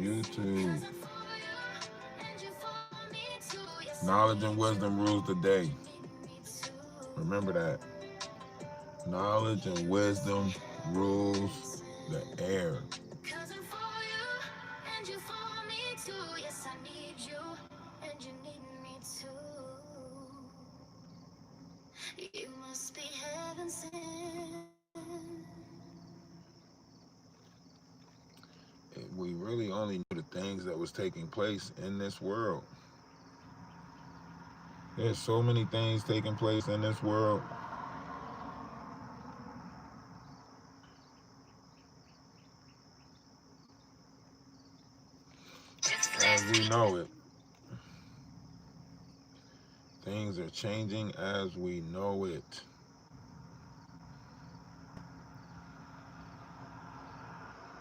YouTube. Knowledge and wisdom rules the day. Remember that. Knowledge and wisdom rules the air. We really only knew the things that was taking place in this world. There's so many things taking place in this world. As we know it. Things are changing as we know it.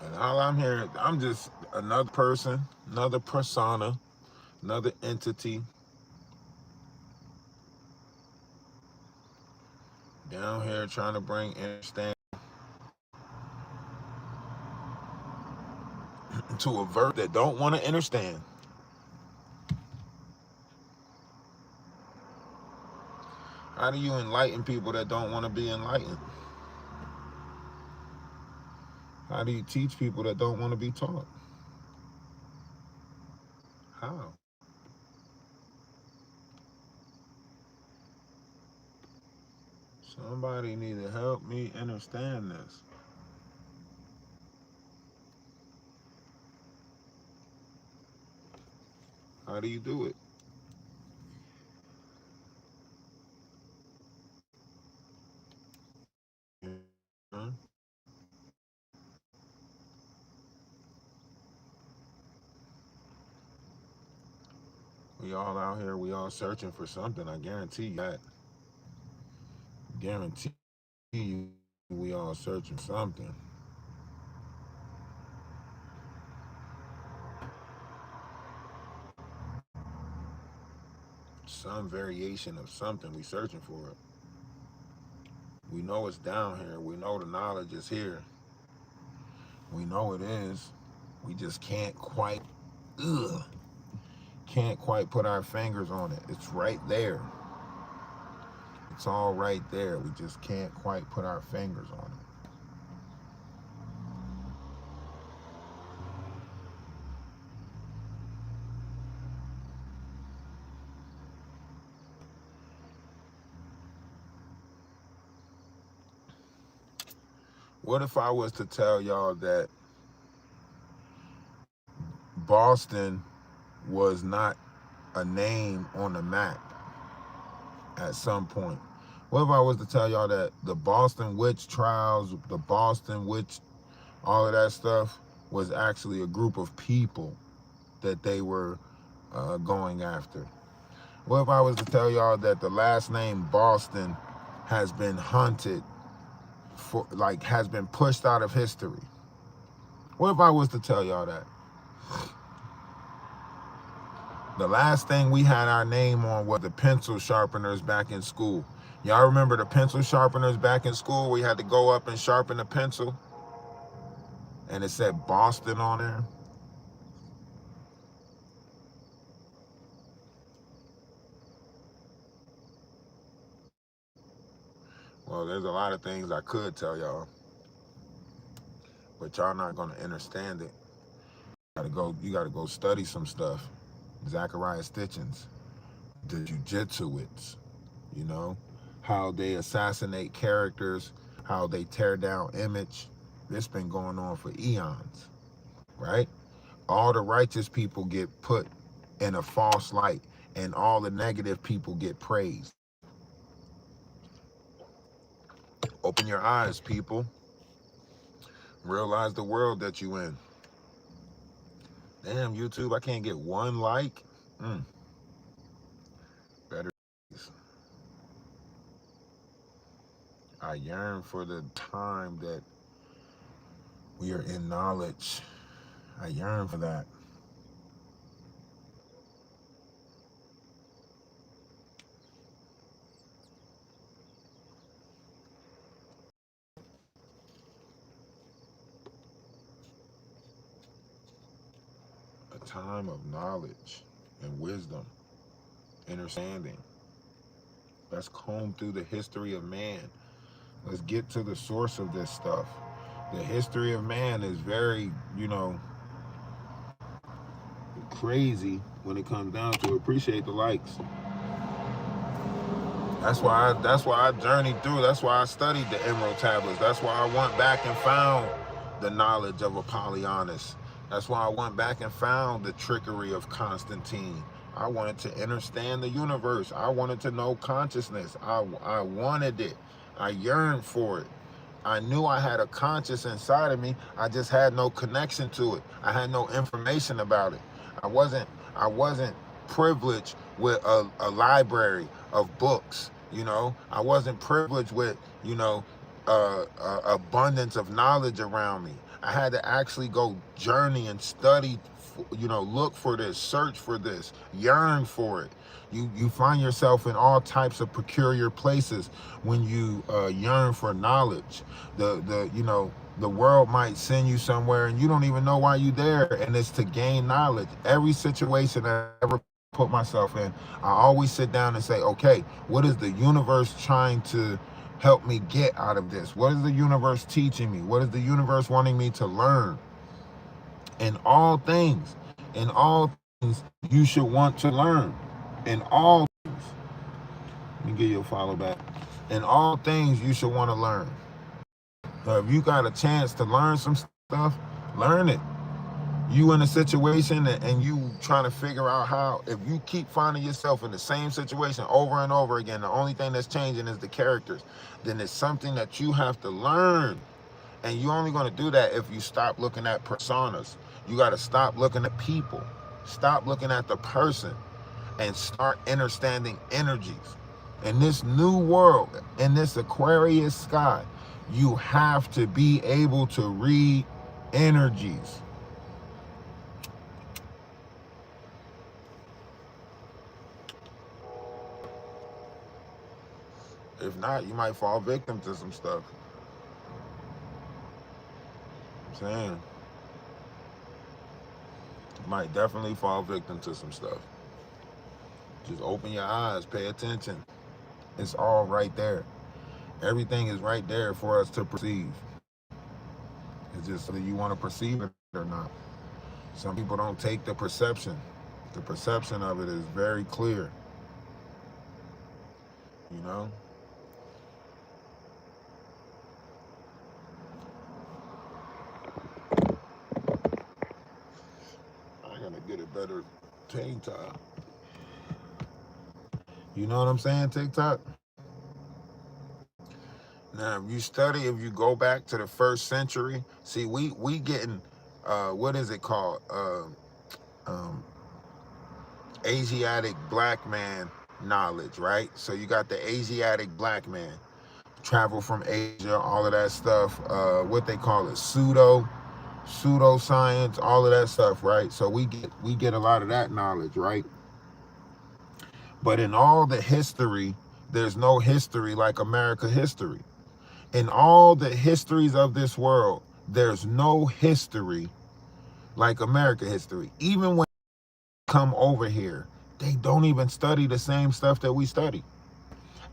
And all I'm hearing, I'm just another person, another persona, another entity down here trying to bring understanding to a verse that don't want to understand. How do you enlighten people that don't want to be enlightened? How do you teach people that don't want to be taught? How? Somebody need to help me understand this. How do you do it? Huh? We all out here, we all searching for something. I guarantee you that. Guarantee you we all searching something. Some variation of something we searching for it. We know it's down here. We know the knowledge is here. We know it is. We just can't quite put our fingers on it. It's right there. It's all right there. We just can't quite put our fingers on it. What if I was to tell y'all that Boston was not a name on the map at some point? What if I was to tell y'all that the Boston witch trials, the Boston witch, all of that stuff was actually a group of people that they were going after? What if I was to tell y'all that the last name Boston has been hunted for, like, has been pushed out of history? What if I was to tell y'all that? The last thing we had our name on was the pencil sharpeners back in school. Y'all remember the pencil sharpeners back in school? We had to go up and sharpen a pencil, and it said Boston on there. Well, there's a lot of things I could tell y'all, but y'all not gonna understand it. You gotta go study some stuff. Zachariah Stitchins, the jujitsuits, you know, how they assassinate characters, how they tear down image. This been going on for eons, right? All the righteous people get put in a false light, and all the negative people get praised. Open your eyes, people. Realize the world that you in. Damn, YouTube, I can't get one like. Better. I yearn for the time that we are in knowledge. I yearn for that. A time of knowledge and wisdom, understanding. Let's comb through the history of man. Let's get to the source of this stuff. The history of man is very, crazy when it comes down to appreciate the likes. That's why I journeyed through. That's why I studied the Emerald Tablets. That's why I went back and found the knowledge of Apollonius. That's why I went back and found the trickery of Constantine. I wanted to understand the universe. I wanted to know consciousness. I wanted it. I yearned for it. I knew I had a conscious inside of me. I just had no connection to it. I had no information about it. I wasn't privileged with a library of books. I wasn't privileged with abundance of knowledge around me. I had to actually go journey and study, look for this, search for this, yearn for it. You find yourself in all types of peculiar places when you yearn for knowledge. The world might send you somewhere and you don't even know why you're there, and it's to gain knowledge. Every situation I ever put myself in, I always sit down and say, okay, what is the universe trying to help me get out of this? What is the universe teaching me? What is the universe wanting me to learn? In all things, you should want to learn. In all things, let me give you a follow back. In all things, you should want to learn. So if you got a chance to learn some stuff, learn it. You in a situation and you trying to figure out how, if you keep finding yourself in the same situation over and over again, the only thing that's changing is the characters, then it's something that you have to learn. And you're only going to do that if you stop looking at personas. You got to stop looking at people. Stop looking at the person and start understanding energies. In this new world, in this Aquarius sky, you have to be able to read energies. If not, you might fall victim to some stuff. I'm saying, you might definitely fall victim to some stuff. Just open your eyes, pay attention. It's all right there. Everything is right there for us to perceive. It's just whether you want to perceive it or not. Some people don't take the perception. The perception of it is very clear. I gotta get a better tank top. You know what I'm saying, TikTok? Now, if you go back to the first century, see, we getting, what is it called? Asiatic black man knowledge, right? So you got the Asiatic black man, travel from Asia, all of that stuff, what they call it, pseudoscience, all of that stuff, right? So we get a lot of that knowledge, right? But in all the history, there's no history like America history. In all the histories of this world, there's no history like America history. Even when they come over here, they don't even study the same stuff that we study.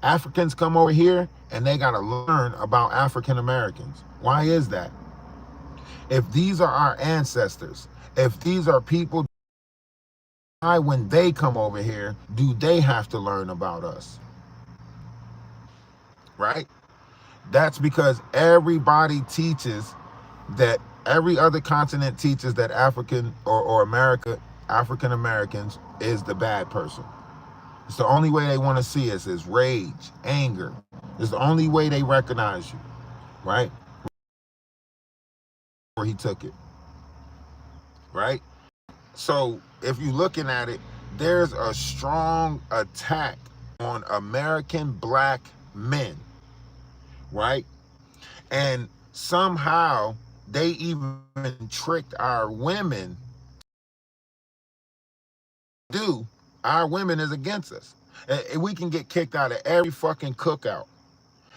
Africans come over here and they got to learn about African Americans. Why is that? If these are our ancestors, if these are people, why, when they come over here, do they have to learn about us? Right? That's because everybody teaches that, every other continent teaches that African or African Americans is the bad person. It's the only way they want to see us is rage, anger. It's the only way they recognize you, right? Where he took it, right? So if you're looking at it, there's a strong attack on American black men, right? And somehow they even tricked our women. Our women is against us. And we can get kicked out of every fucking cookout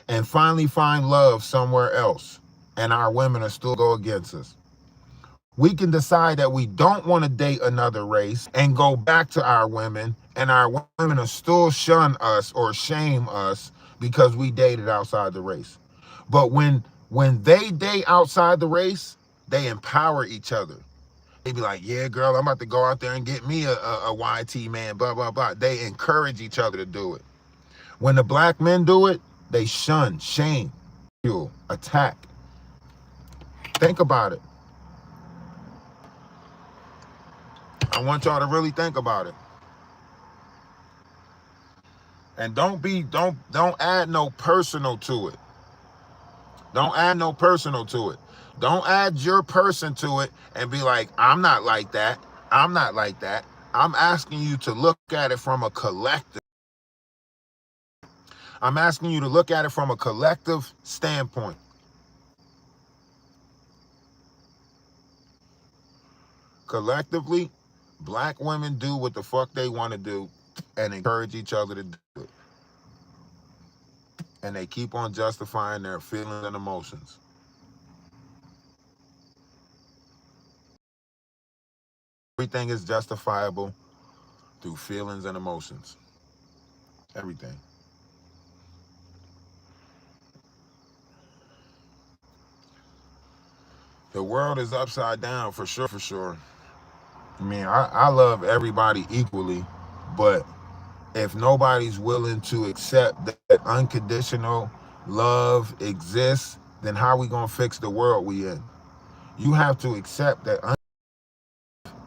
and finally find love somewhere else, and our women will still go against us. We can decide that we don't want to date another race and go back to our women, and our women will still shun us or shame us because we dated outside the race. But when they date outside the race, they empower each other. They be like, yeah, girl, I'm about to go out there and get me a YT man, blah, blah, blah. They encourage each other to do it. When the black men do it, they shun, shame, attack. Think about it. I want y'all to really think about it. And don't add no personal to it. Don't add no personal to it. Don't add your person to it and be like, I'm not like that. I'm not like that. I'm asking you to look at it from a collective. I'm asking you to look at it from a collective standpoint. Collectively, black women do what the fuck they want to do and encourage each other to do it. And they keep on justifying their feelings and emotions. Everything is justifiable through feelings and emotions. Everything. The world is upside down for sure, for sure. I mean, I love everybody equally, but if nobody's willing to accept that unconditional love exists, then how are we gonna fix the world we in? You have to accept that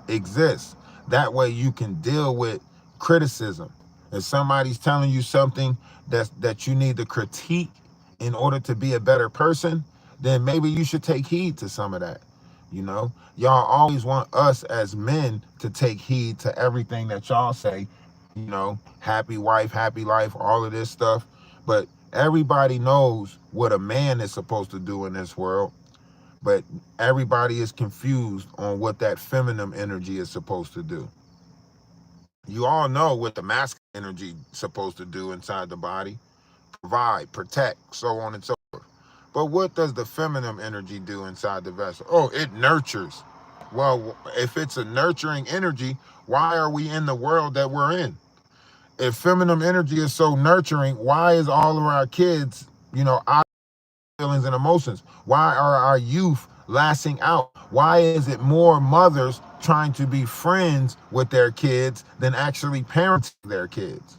exists. That way you can deal with criticism. If somebody's telling you something that you need to critique in order to be a better person, then maybe you should take heed to some of that. You know, y'all always want us as men to take heed to everything that y'all say, you know, happy wife, happy life, all of this stuff. But everybody knows what a man is supposed to do in this world. But everybody is confused on what that feminine energy is supposed to do. You all know what the masculine energy is supposed to do inside the body: provide, protect, so on and so forth. But what does the feminine energy do inside the vessel? Oh, it nurtures. Well, if it's a nurturing energy, why are we in the world that we're in? If feminine energy is so nurturing, why is all of our kids, feelings and emotions? Why are our youth lashing out? Why is it more mothers trying to be friends with their kids than actually parenting their kids?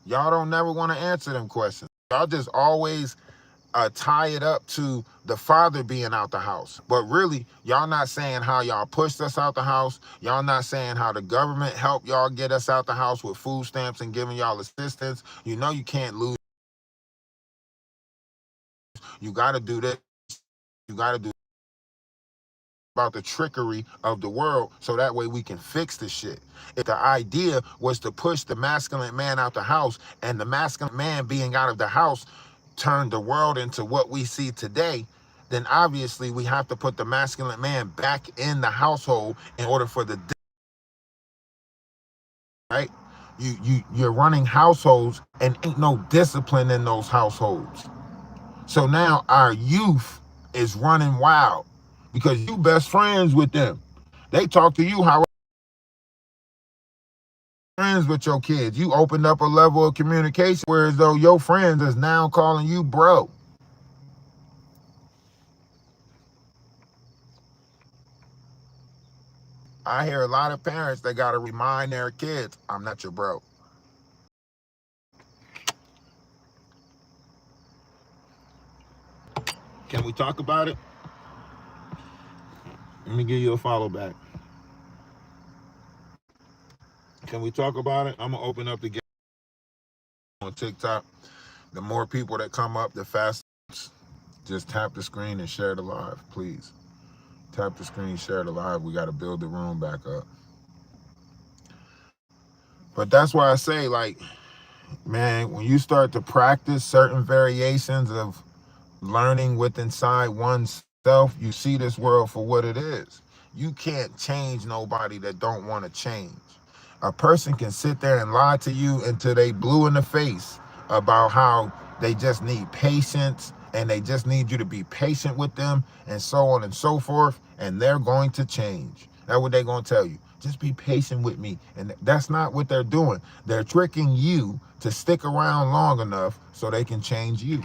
Y'all don't never want to answer them questions. Y'all just always tie it up to the father being out the house. But really, y'all not saying how y'all pushed us out the house. Y'all not saying how the government helped y'all get us out the house with food stamps and giving y'all assistance. You know you can't lose. You got to do this. You got to do about the trickery of the world so that way we can fix the shit. If the idea was to push the masculine man out the house and the masculine man being out of the house turned the world into what we see today, then obviously we have to put the masculine man back in the household in order for the right. You're running households and ain't no discipline in those households. So now our youth is running wild because you best friends with them. They talk to you how friends with your kids. You opened up a level of communication whereas though your friends is now calling you bro. I hear a lot of parents that got to remind their kids, I'm not your bro. Can we talk about it? Let me give you a follow back. Can we talk about it? I'm going to open up the game on TikTok. The more people that come up, the faster. Just tap the screen and share the live, please. Tap the screen, share the live. We got to build the room back up. But that's why I say, like, man, when you start to practice certain variations of learning within inside oneself, you see this world for what it is. You can't change nobody that don't want to change. A person can sit there and lie to you until they blue in the face about how they just need patience and they just need you to be patient with them and so on and so forth, and they're going to change. That's what they're going to tell you. Just be patient with me. And that's not what they're doing. They're tricking you to stick around long enough so they can change you.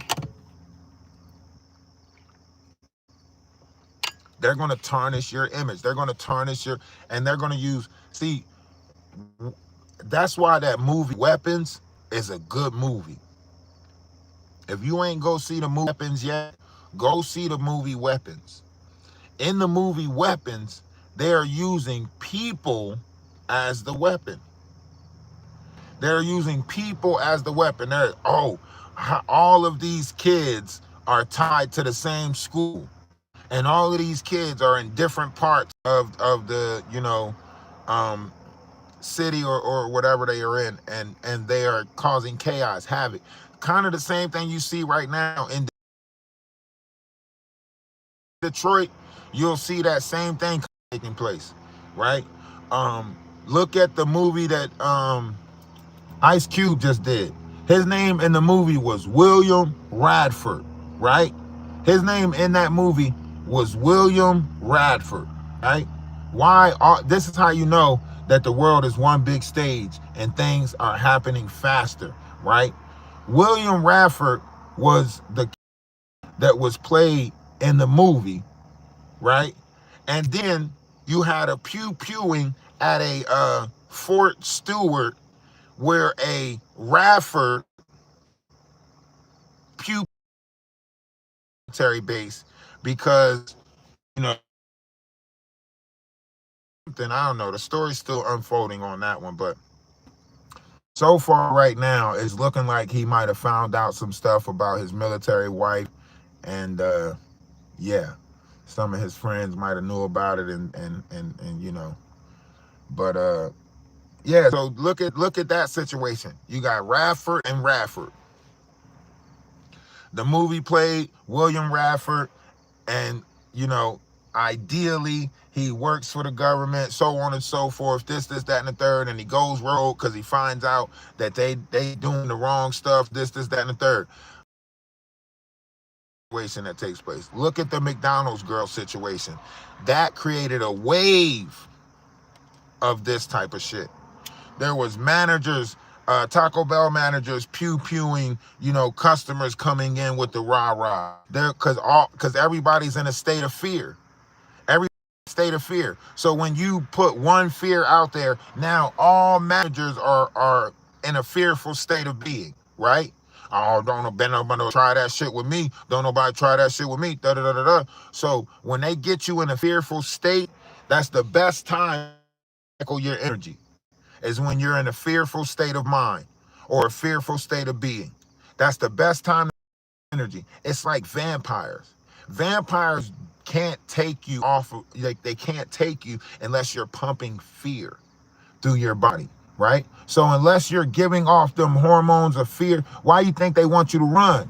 They're going to tarnish your image. They're going to tarnish your, and they're going to use, see, that's why that movie Weapons is a good movie. If you ain't go see the movie Weapons yet, go see the movie Weapons. In the movie Weapons, they are using people as the weapon. They're using people as the weapon. They're, oh, all of these kids are tied to the same school. And all of these kids are in different parts of the, city or whatever they are in, and they are causing chaos, havoc. Kind of the same thing you see right now in Detroit. You'll see that same thing taking place, right? Look at the movie that Ice Cube just did. His name in the movie was William Radford, right? His name in that movie was William Radford, right? Why? This is how you know that the world is one big stage and things are happening faster, right? William Radford was the that was played in the movie, right? And then you had a pew-pewing at a Fort Stewart where a Radford pew military base, because, then I don't know, the story's still unfolding on that one, but so far right now it's looking like he might have found out some stuff about his military wife, and yeah, some of his friends might have knew about it, and but yeah, so look at that situation. You got Radford and Radford. The movie played William Radford, and ideally he works for the government, so on and so forth, this, that, and the third, and he goes rogue because he finds out that they doing the wrong stuff, this, that, and the third. Situation that takes place. Look at the McDonald's girl situation. That created a wave of this type of shit. There was managers, Taco Bell managers pew-pewing, customers coming in with the rah-rah. There, because everybody's in a state of fear. State of fear. So when you put one fear out there, now all managers are in a fearful state of being, right? Oh, don't nobody try that shit with me. Don't nobody try that shit with me. Da da da da da. So when they get you in a fearful state, that's the best time to tackle your energy, is when you're in a fearful state of mind or a fearful state of being. That's the best time to energy. It's like vampires. Vampires can't take you off of, like, they can't take you unless you're pumping fear through your body, right? So unless you're giving off them hormones of fear, why you think they want you to run?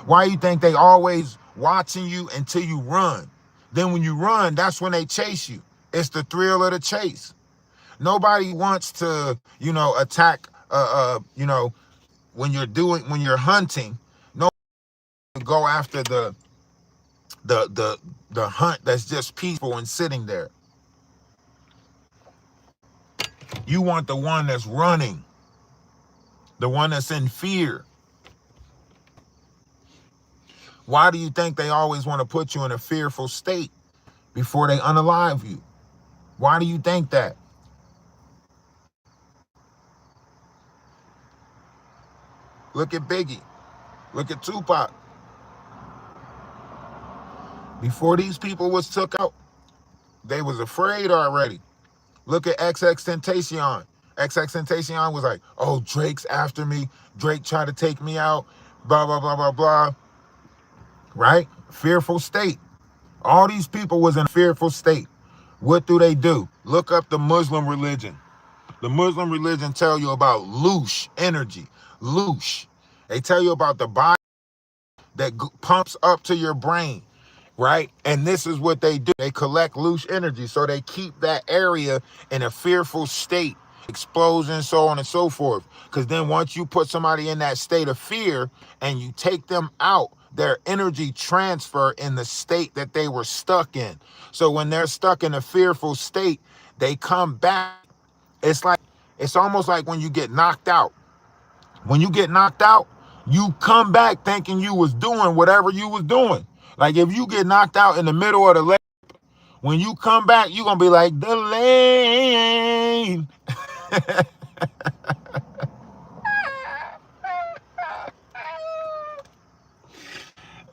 Why you think they always watching you until you run? Then when you run, that's when they chase you. It's the thrill of the chase. Nobody wants to, attack, when you're hunting, no, go after the hunt that's just peaceful and sitting there. You want the one that's running, the one that's in fear. Why do you think they always want to put you in a fearful state before they unalive you? Why do you think that? Look at Biggie. Look at Tupac. Before these people was took out, they was afraid already. Look at XXXTentacion. XXXTentacion was like, oh, Drake's after me. Drake tried to take me out. Blah, blah, blah, blah, blah. Right? Fearful state. All these people was in a fearful state. What do? Look up the Muslim religion. The Muslim religion tell you about loosh energy. Loosh. They tell you about the body that pumps up to your brain, right? And this is what they do. They collect loose energy, so they keep that area in a fearful state explosions, so on and so forth. Because then once you put somebody in that state of fear and you take them out, their energy transfer in the state that they were stuck in. So when they're stuck in a fearful state, they come back. It's almost like when you get knocked out. When you get knocked out, you come back thinking you was doing whatever you was doing. Like if you get knocked out in the middle of the lane, when you come back, you're going to be like, the lane.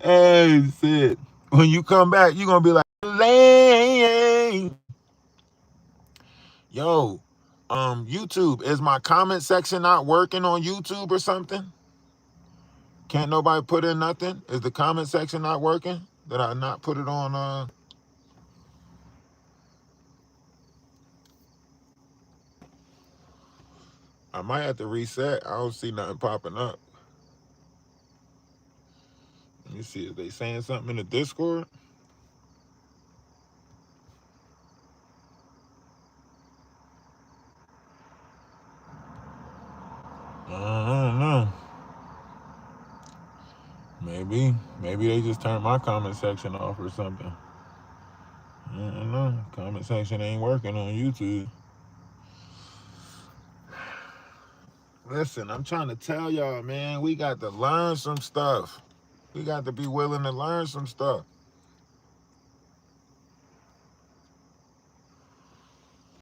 Hey, shit. When you come back, you're going to be like, the lane. Yo, YouTube, is my comment section not working on YouTube or something? Can't nobody put in nothing? Is the comment section not working? Did I not put it on? I might have to reset. I don't see nothing popping up. Let me see. Is they saying something in the Discord? I don't know. Maybe they just turned my comment section off or something. I don't know. Comment section ain't working on YouTube. Listen, I'm trying to tell y'all, man, we got to learn some stuff. We got to be willing to learn some stuff.